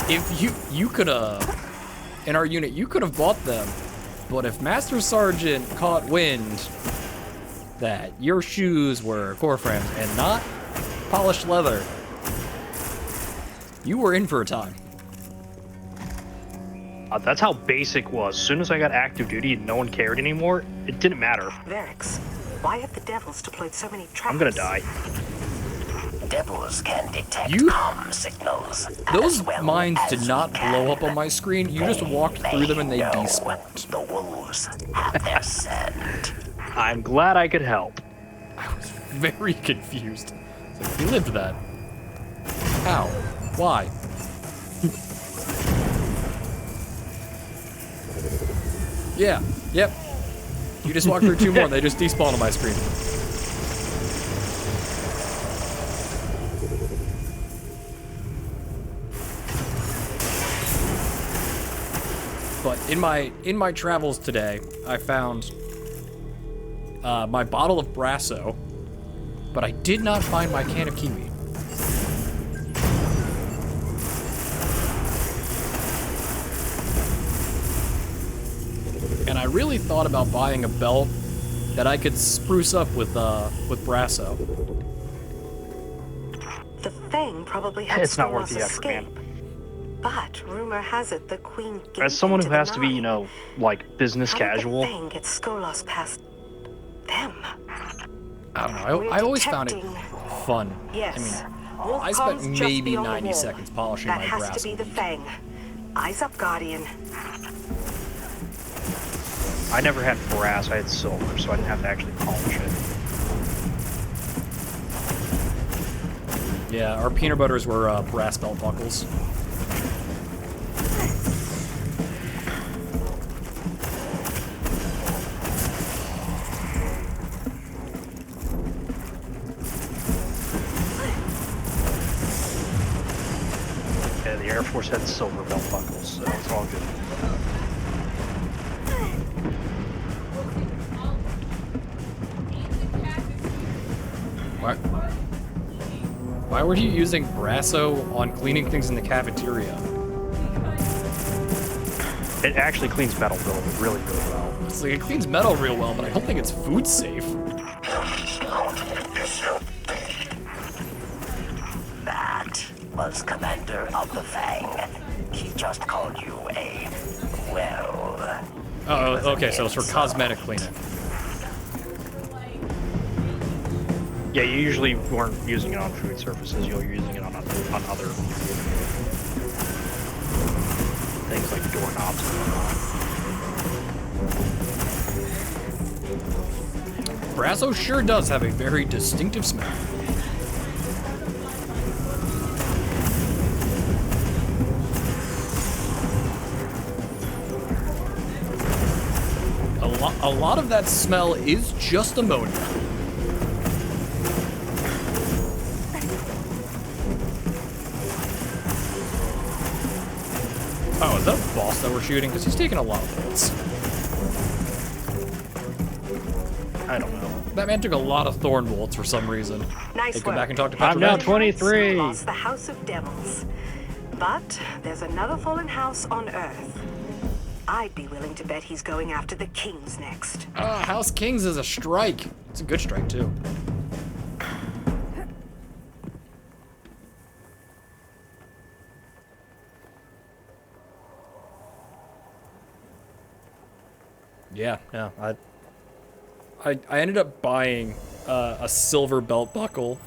If you could in our unit, you could have bought them, but if Master Sergeant caught wind that your shoes were core frames and not polished leather, you were in for a time. That's how basic was. As soon as I got active duty and no one cared anymore, it didn't matter. Varix, why have the devils deployed so many traps? I'm gonna die. Devils can detect You- comm signals. Those as well mines as did not we can. blow up on my screen. You just walked through them and they know despawned. The wolves have their scent. I'm glad I could help. I was very confused. It's like, we lived that. How? Why? Yeah, yep. You just walked through two more, they just despawned on my screen. But in my travels today, I found my bottle of Brasso, but I did not find my can of kiwi. And I really thought about buying a belt that I could spruce up with Brasso. The Fang probably had It's not worth Skolas the effort, man. escape. But rumor has it the Queen gave As someone in who to has the to be, you Nine. know, like business How did casual, the Fang get Skolas past them? I don't know. We're I always found it detecting- fun. Yes. I Wolfcom's spent just maybe beyond the 90 wall. seconds polishing that my has Brasso. to be the Fang. Eyes up, Guardian. I never had brass, I had silver, so I didn't have to actually polish it. Yeah, our peanut butters were brass belt buckles. Yeah, the Air Force had silver belt buckles, so it's all good. Why were you using Brasso on cleaning things in the cafeteria? It actually cleans metal really, really well. It's like it cleans metal real well, but I don't think it's food safe. That was Commander of the Fang. He just called you a, well... Oh, okay, so it's for cosmetic cleaning. Yeah, you usually weren't using it on food surfaces, you're using it on other things like doorknobs and whatnot. Brasso sure does have a very distinctive smell. A lot of that smell is just ammonia. Oh, is that a boss that we're shooting? Because he's taking a lot of bullets. I don't know. That man took a lot of thorn bullets for some reason. Nice Hey, come work. back and talk to I'm now Petrovic. 23. Lost the House of Devils. But there's another fallen house on Earth. I'd be willing to bet he's going after the Kings next. House Kings is a strike. It's a good strike, too. Yeah, I ended up buying a silver belt buckle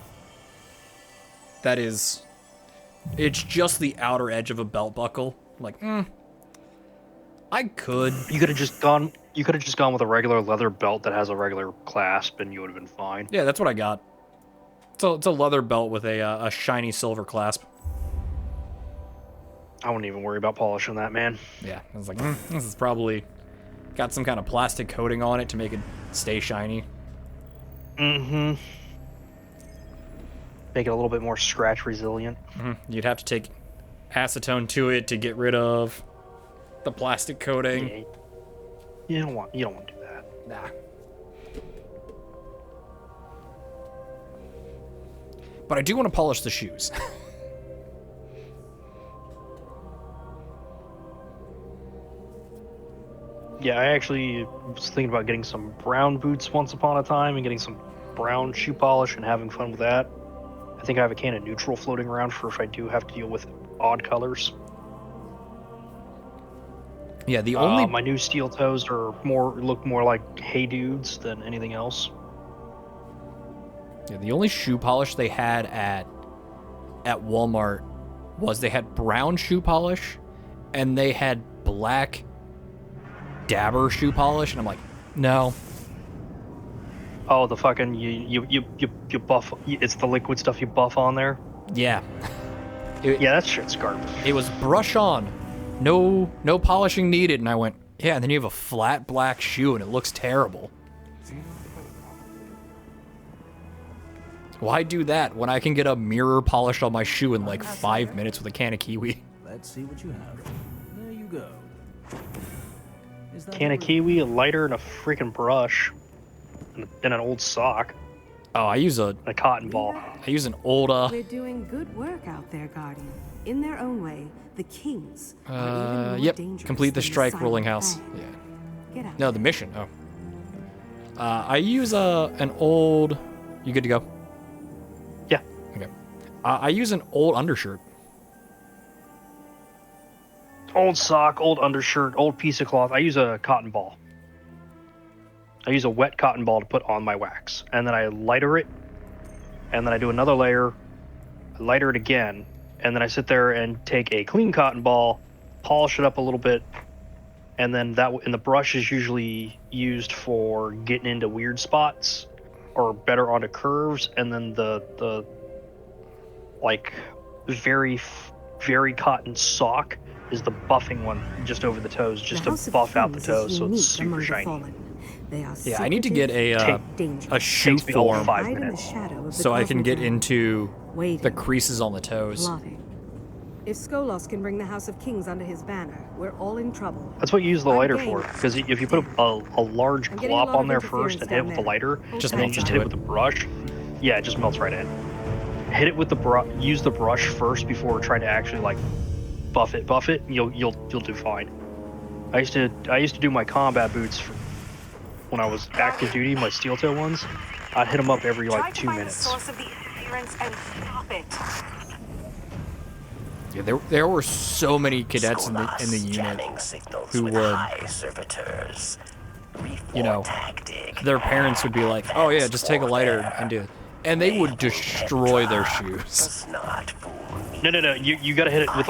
that is, it's just the outer edge of a belt buckle. I'm like, I could. You could have just gone with a regular leather belt that has a regular clasp and you would have been fine. Yeah, that's what I got. It's a leather belt with a shiny silver clasp. I wouldn't even worry about polishing that, man. Yeah, I was like, this is probably got some kind of plastic coating on it to make it stay shiny. Mm-hmm. Make it a little bit more scratch resilient. You'd have to take acetone to it to get rid of the plastic coating. Yeah. You don't want to do that. Nah. But I do want to polish the shoes. Yeah, I actually was thinking about getting some brown boots once upon a time and getting some brown shoe polish and having fun with that. I think I have a can of neutral floating around for if I do have to deal with odd colors. Yeah, the only my new steel toes look more like Hey Dudes than anything else. Yeah, the only shoe polish they had at Walmart was they had brown shoe polish and they had black dabber shoe polish, and I'm like, no. Oh, the fucking you buff. It's the liquid stuff you buff on there. Yeah. Yeah, that shit's garbage. It was brush on, no polishing needed, and I went, yeah. And then you have a flat black shoe, and it looks terrible. Why do that when I can get a mirror polished on my shoe in like 5 minutes with a can of Kiwi? Let's see what you have. There you go. Is that Can of Kiwi, a lighter, and a freaking brush, and an old sock, Oh, I use and a cotton ball. an old We're doing good work out there, Guardian. In their own way, the kings are even more yep. dangerous Complete the than strike Silent rolling house. Fang. Yeah. Get out. No, the mission. Oh. I use an old. You good to go? Yeah. Okay. I use an old undershirt. Old sock, old undershirt, old piece of cloth. I use a cotton ball. I use a wet cotton ball to put on my wax. And then I lighter it. And then I do another layer. I lighter it again. And then I sit there and take a clean cotton ball, polish it up a little bit. And then and the brush is usually used for getting into weird spots or better onto curves. And then the like very, very cotton sock is the buffing one just over the toes, just The to House of buff out the Kings toes is so unique it's super among the shiny. fallen. They are Yeah, I need to get secretive, a dangerous. shoe Takes me all form 5 Hide in the minutes. shadow of the so I can cosmic get realm, into waiting, the creases on the toes. plotting. If Skolos can bring the House of Kings under his banner, we're all in trouble. That's what you use the I'm lighter game. for, because if you put a large I'm getting a glop lot on of there interference first and hit it down with the there. lighter, Just and then melts just hit into it with the brush, yeah, it just melts right in. Hit it with the brush. Use the brush first before trying to actually like buff it. And you'll do fine. I used to do my combat boots when I was active duty, my steel toe ones. I'd hit them up every Try like to 2 find minutes. the source of the interference and stop it. Yeah, there were so many cadets in the unit jamming signals who with would, high servitors. you know, Tactic. their parents would be like, "Oh yeah, just take a lighter and do it," and they would destroy their shoes. Does not fool me. No. You gotta hit it with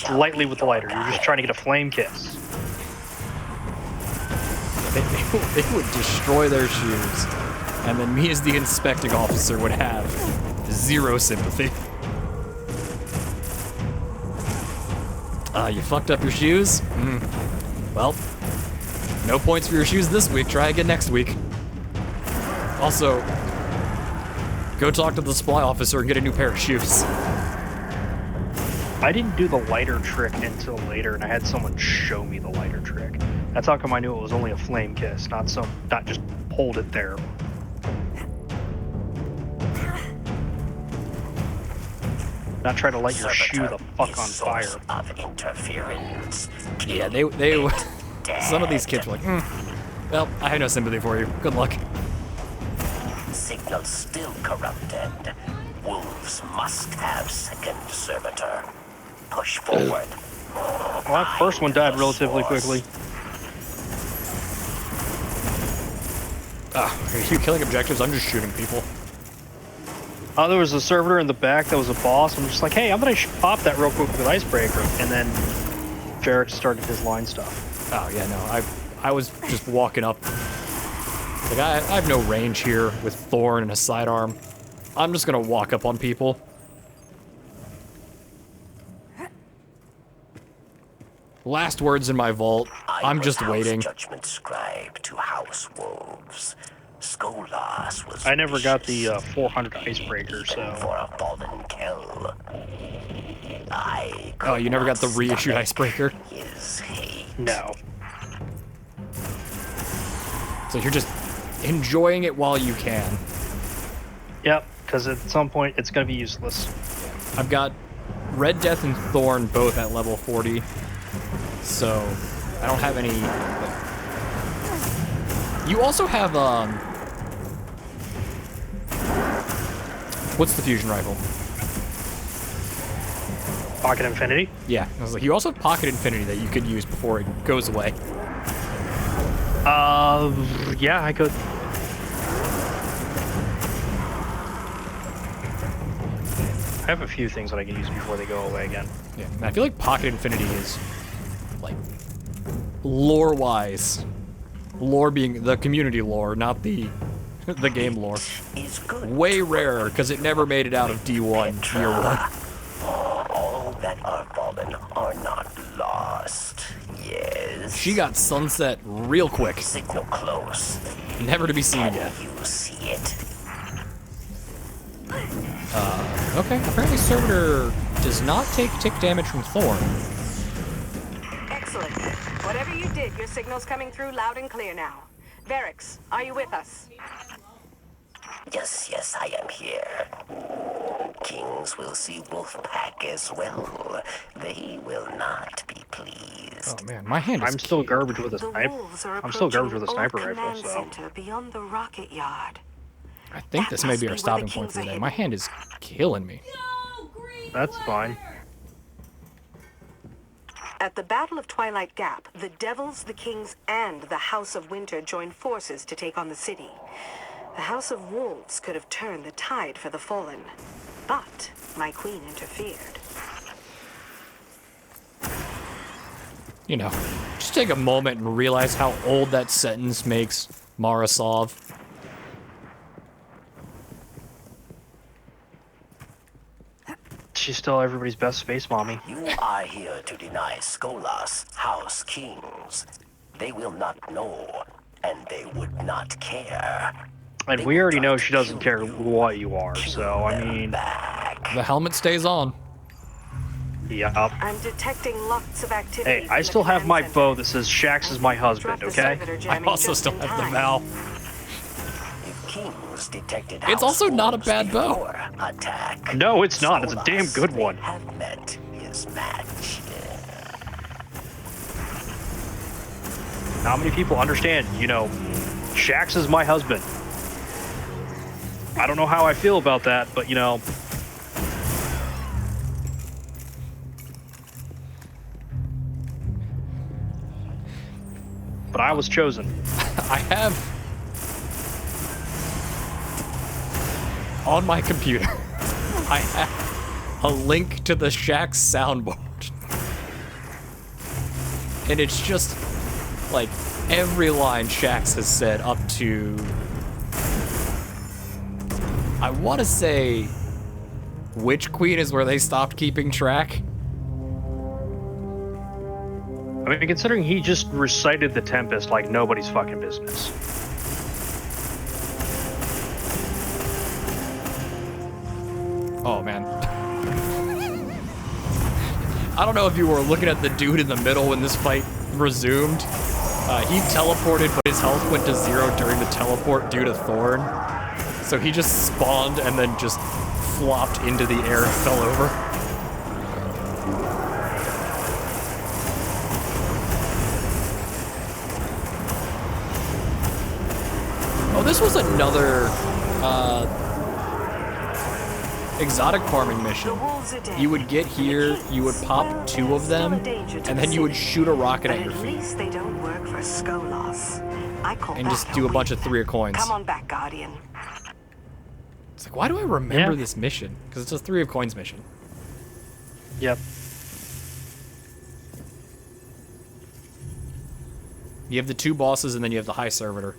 lightly with the lighter. You're just trying to get a flame kiss. They would destroy their shoes, and then me as the inspecting officer would have zero sympathy. You fucked up your shoes? Well, no points for your shoes this week. Try again next week. Also, go talk to the supply officer and get a new pair of shoes. I didn't do the lighter trick until later, and I had someone show me the lighter trick. That's how come I knew it was only a flame kiss, not just hold it there. Not try to light your shoe the fuck on fire. Of interference. Yeah, they some of these kids were like, well, I have no sympathy for you. Good luck. Signal still corrupted. Wolves must have second servitor. Push forward. Well, that first one died relatively quickly. Are you killing objectives? I'm just shooting people. There was a servitor in the back that was a boss. I'm just like, hey, I'm gonna pop that real quick with icebreaker, and then Jarek started his line stuff. Oh yeah, no, I was just walking up. Like I have no range here with Thorn and a sidearm. I'm just gonna walk up on people. Last words in my vault. I'm just waiting. Judgment scribe to House Wolves. Skolas was. I never got the 400 icebreaker, so. For a fallen kill. Oh, you never got the reissued icebreaker? His hate. No. So you're just enjoying it while you can. Yep, because at some point it's gonna be useless. I've got Red Death and Thorn both at level 40. So I don't have any like, You also have, what's the fusion rifle? Pocket Infinity? Yeah, I was like, you also have Pocket Infinity that you could use before it goes away. Yeah, I could. I have a few things that I can use before they go away again. Yeah, I feel like Pocket Infinity is, like, lore-wise. Lore being the community lore, not the game lore. Is good. Way rarer, because it never made it out of D1 year 1. All that are fallen are not lost. Yes. She got sunset real quick, Signal close. never to be seen again. You see it. Okay, apparently Servitor does not take tick damage from Thorn. Excellent. Whatever you did, your signal's coming through loud and clear now. Varix, are you with us? Yes, I am here. Kings will see Wolfpack as well. They will not be pleased. Oh man, my hand is I'm still garbage with a The sniper. wolves are I'm still garbage with a approaching sniper Old rifle, Command so. Center beyond the rocket yard. I think this may be our stopping point for the day. My hand is killing me. That's fine. At the Battle of Twilight Gap, the Devils, the Kings, and the House of Winter joined forces to take on the city. The House of Wolves could have turned the tide for the Fallen, but my queen interfered. You know, just take a moment and realize how old that sentence makes Marasov. She's still everybody's best space mommy. You are here to deny Skolas House Kings. They will not know, and they would not care. And we already know she doesn't care what you are, so I mean, The helmet stays on. yeah. I'm detecting lots of activity. Hey, from I the still have command my center. bow that says Shax is my husband, Drop the okay? servitor I jamming also just still in have the time. Val. If Kings detected It's House also not a Wolves bad bow. before Attack. No, it's not. It's a damn good Skolas one. may have met his match. Not many people understand, you know, Shax is my husband. I don't know how I feel about that, but you know. But I was chosen. I have on my computer, I have a link to the Shax soundboard. And it's just like every line Shax has said up to, I want to say Witch Queen is where they stopped keeping track. I mean, considering he just recited the Tempest like nobody's fucking business. Oh man. I don't know if you were looking at the dude in the middle when this fight resumed. He teleported, but his health went to 0 during the teleport due to Thorn. So he just spawned and then just flopped into the air and fell over. Oh, this was another exotic farming mission. The wolves are dead. You would get here, you would pop Well, 2 of still them, a danger to and the then you would city. shoot a rocket But at your at feet. least they don't work for Skolas. I call And that just do a bunch of win. 3 of coins. Come on back, Guardian. It's like, why do I remember Yeah. this mission? Because it's a 3 of coins mission. Yep. You have the 2 bosses, and then you have the high servitor.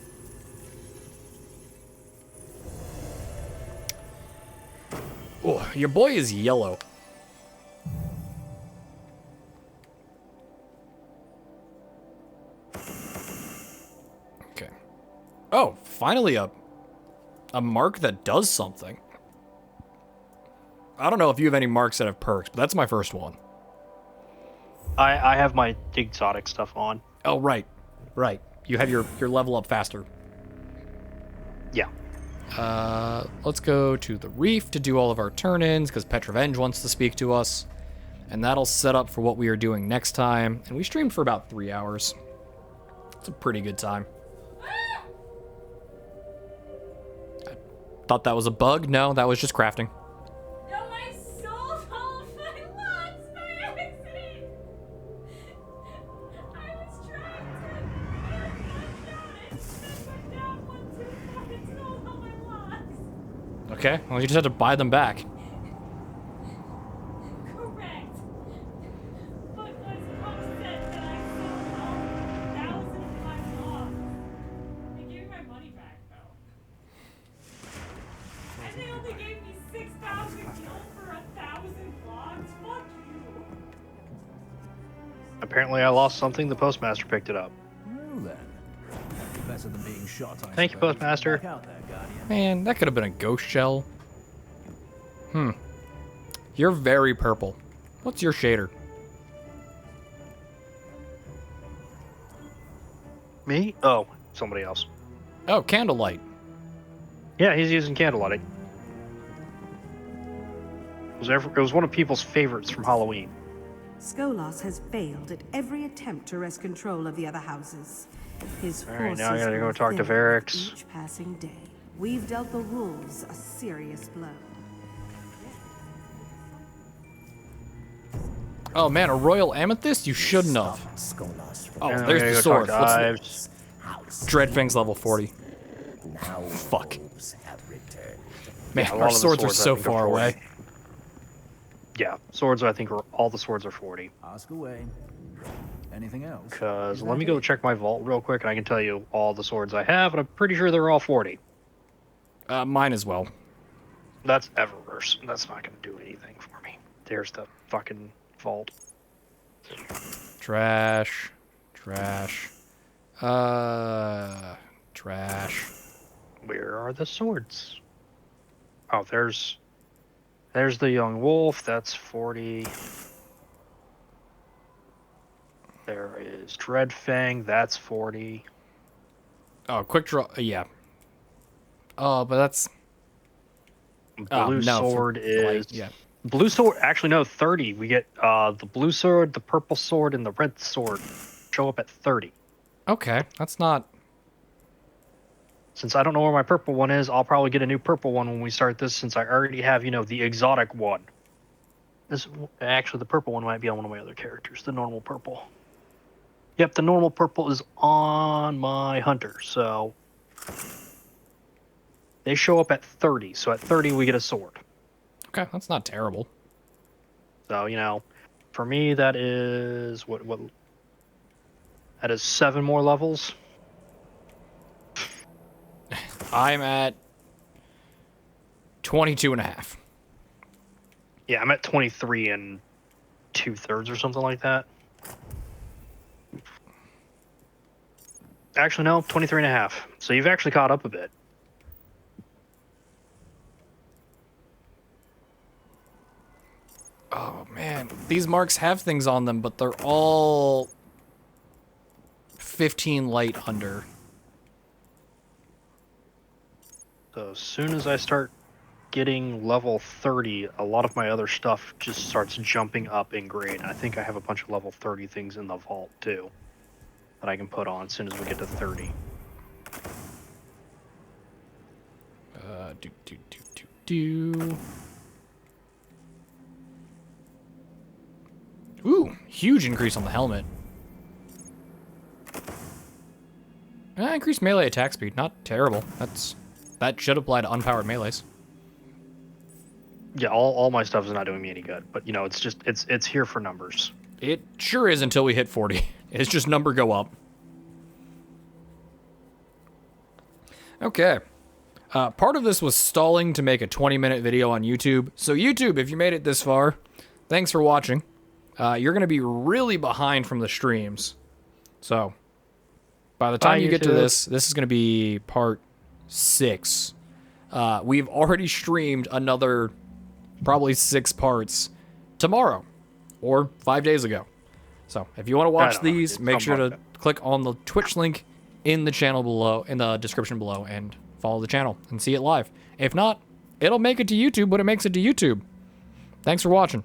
Oh, your boy is yellow. Okay. Oh, finally a mark that does something. I don't know if you have any marks that have perks, but that's my first one. I have my exotic stuff on. Oh, right. Right. You have your level up faster. Yeah. Let's go to the reef to do all of our turn-ins, because Petrovenge wants to speak to us. And that'll set up for what we are doing next time. And we streamed for about 3 hours. It's a pretty good time. Thought that was a bug? No, that was just crafting. No, I sold all of my lots by accident. I was trying to put down 1, 2, 4 and sold all my lots. Okay, well, you just have to buy them back. Correct. But was upset that I sold all 1,000 of my lots. They gave me my money back though. And they only gave me 6,000 gil for 1,000 logs. Fuck you. Apparently, I lost something. The postmaster picked it up. Well then. Better than being shot, I Thank you, suppose. Postmaster. Back out there, Guardian. Man, that could have been a ghost shell. You're very purple. What's your shader? Me? Oh, somebody else. Oh, candlelight. Yeah, he's using candlelighting. It was one of people's favorites from Halloween. Skolas has failed at every attempt to wrest control of the other houses. His All right, forces now I gotta go grow talk to thinner Varix. with each passing day. We've dealt the wolves a serious blow. Oh man, a royal amethyst? You shouldn't have. Oh, And there's I the gotta sword. go talk to Ives. Dreadfang's level 40. Fuck. Man, A lot our of the swords are swords, I so think, are far 40. away. Yeah, swords. I think all the swords are 40. Ask away. Anything else? Because Is let that me go it? check my vault real quick, and I can tell you all the swords I have, and I'm pretty sure they're all 40. Mine as well. That's ever worse. That's not gonna do anything for me. There's the fucking vault. Trash. Trash. Trash. Where are the swords? Oh, there's the young wolf. That's 40. There is Dreadfang. That's 40. Oh, quick draw. Yeah. Oh, but that's. Blue no, for sword light, is yeah. blue sword. Actually, no, 30. We get the blue sword, the purple sword, and the red sword show up at 30. Okay, that's not. Since I don't know where my purple one is, I'll probably get a new purple one when we start this. Since I already have, the exotic one. This actually, the purple one might be on one of my other characters. The normal purple. Yep, the normal purple is on my hunter. So they show up at 30. So at 30, we get a sword. Okay, that's not terrible. So for me, that is what. That is 7 more levels. I'm at 22 and a half. Yeah, I'm at 23 and 2/3 or something like that. Actually, no, 23 and a half. So you've actually caught up a bit. Oh man, these marks have things on them, but they're all 15 light under. So as soon as I start getting level 30, a lot of my other stuff just starts jumping up in grade. I think I have a bunch of level 30 things in the vault too that I can put on as soon as we get to 30. Ooh, huge increase on the helmet. Increased melee attack speed, not terrible. That should apply to unpowered melees. Yeah, all my stuff is not doing me any good, but it's just it's here for numbers. It sure is until we hit 40. It's just number go up. Okay. Part of this was stalling to make a 20-minute video on YouTube. So YouTube, if you made it this far, thanks for watching. You're going to be really behind from the streams. So, by the time Bye, you get to YouTube. this is going to be part 6. We've already streamed another probably 6 parts tomorrow or 5 days ago. So, if you want to watch don't know. these, It's make sure something to like click on the Twitch link in the channel below, in the description below, and follow the channel and see it live. If not, it'll make it to YouTube when it makes it to YouTube. Thanks for watching.